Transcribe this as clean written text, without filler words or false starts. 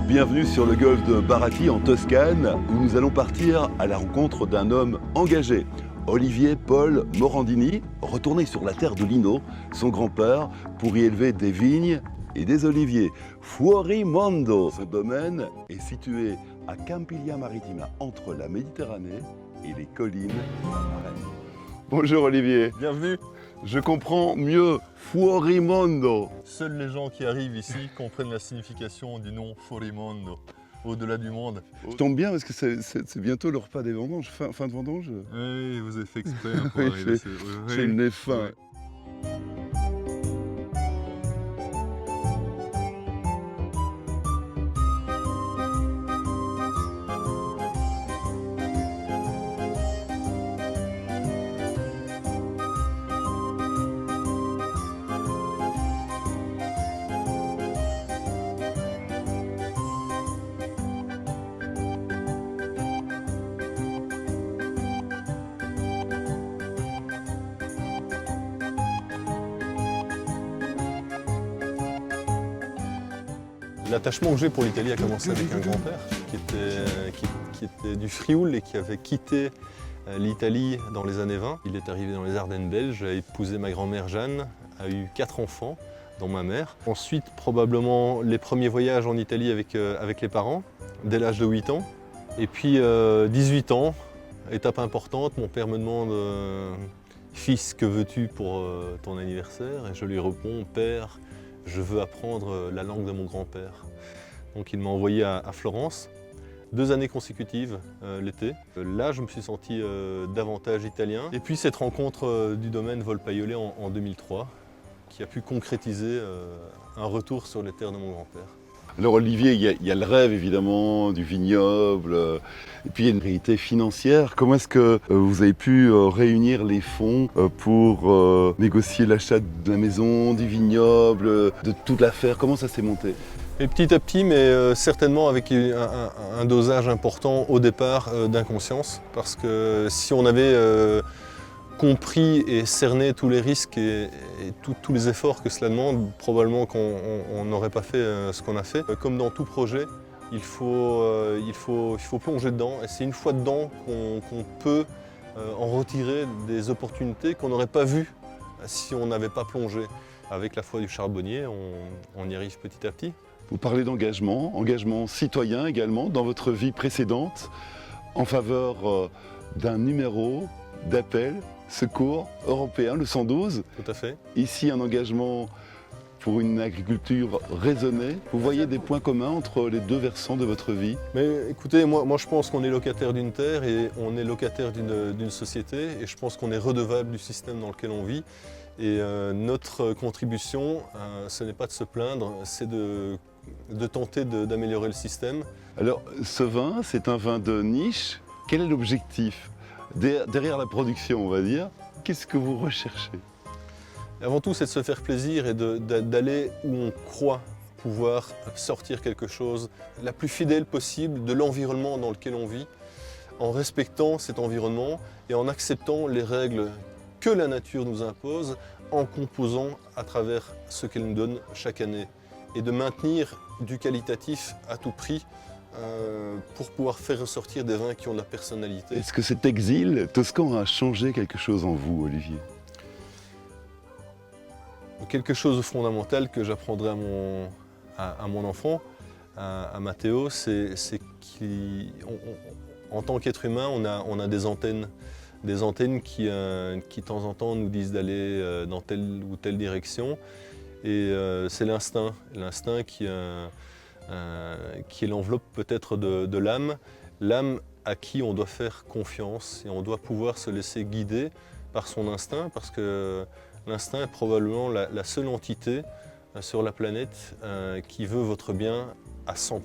Bienvenue sur le golfe de Baratti en Toscane, où nous allons partir à la rencontre d'un homme engagé. Olivier Paul Morandini, retourné sur la terre de Lino, son grand-père, pour y élever des vignes et des oliviers. Fuorimondo, ce domaine est situé à Campiglia Marittima, entre la Méditerranée et les collines marraines. Bonjour Olivier. Bienvenue. Je comprends mieux Fuorimondo. Seuls les gens qui arrivent ici comprennent la signification du nom Fuorimondo, au-delà du monde. Je tombe bien parce que c'est bientôt le repas des vendanges, fin de vendange. Oui, vous avez fait exprès hein, pour Oui, arriver. J'ai le nez fin. Oui. L'attachement que j'ai pour l'Italie a commencé avec un grand-père qui était du Frioul et qui avait quitté l'Italie dans les années 20. Il est arrivé dans les Ardennes belges, a épousé ma grand-mère Jeanne, a eu 4 enfants, dont ma mère. Ensuite, probablement les premiers voyages en Italie avec les parents, dès l'âge de 8 ans. Et puis 18 ans, étape importante, mon père me demande « Fils, que veux-tu pour ton anniversaire ?» Et je lui réponds « Père, je veux apprendre la langue de mon grand-père. » Donc il m'a envoyé à Florence, 2 années consécutives l'été. Là, je me suis senti davantage italien. Et puis cette rencontre du domaine Volpaïolé en 2003, qui a pu concrétiser un retour sur les terres de mon grand-père. Alors Olivier, il y a le rêve évidemment du vignoble, et puis il y a une réalité financière. Comment est-ce que vous avez pu réunir les fonds pour négocier l'achat de la maison, du vignoble, de toute l'affaire? Comment ça s'est monté? Et petit à petit, mais certainement avec un dosage important au départ d'inconscience, parce que si on avait compris et cerné tous les risques et tous les efforts que cela demande, probablement qu'on n'aurait pas fait ce qu'on a fait. Comme dans tout projet, il faut plonger dedans, et c'est une fois dedans qu'on peut en retirer des opportunités qu'on n'aurait pas vues si on n'avait pas plongé. Avec la foi du charbonnier, on y arrive petit à petit. Vous parlez d'engagement, engagement citoyen également dans votre vie précédente, en faveur d'un numéro d'appel secours européen, le 112. Tout à fait. Ici, un engagement pour une agriculture raisonnée. Vous voyez des points communs entre les deux versants de votre vie? Mais écoutez, moi je pense qu'on est locataire d'une terre et on est locataire d'une société, et je pense qu'on est redevable du système dans lequel on vit. Et notre contribution, ce n'est pas de se plaindre, c'est de tenter d'améliorer le système. Alors, ce vin, c'est un vin de niche. Quel est l'objectif? Derrière la production, on va dire, qu'est-ce que vous recherchez? Avant tout, c'est de se faire plaisir et d'aller où on croit pouvoir sortir quelque chose la plus fidèle possible de l'environnement dans lequel on vit, en respectant cet environnement et en acceptant les règles que la nature nous impose, en composant à travers ce qu'elle nous donne chaque année, et de maintenir du qualitatif à tout prix pour pouvoir faire ressortir des vins qui ont de la personnalité. Est-ce que cet exil toscan a changé quelque chose en vous, Olivier? Quelque chose de fondamental que j'apprendrai à mon enfant, à Matteo, c'est qu'en tant qu'être humain, on a des antennes qui de temps en temps nous disent d'aller dans telle ou telle direction. Et c'est l'instinct qui est l'enveloppe peut-être de l'âme à qui on doit faire confiance, et on doit pouvoir se laisser guider par son instinct, parce que l'instinct est probablement la seule entité sur la planète qui veut votre bien à 100%.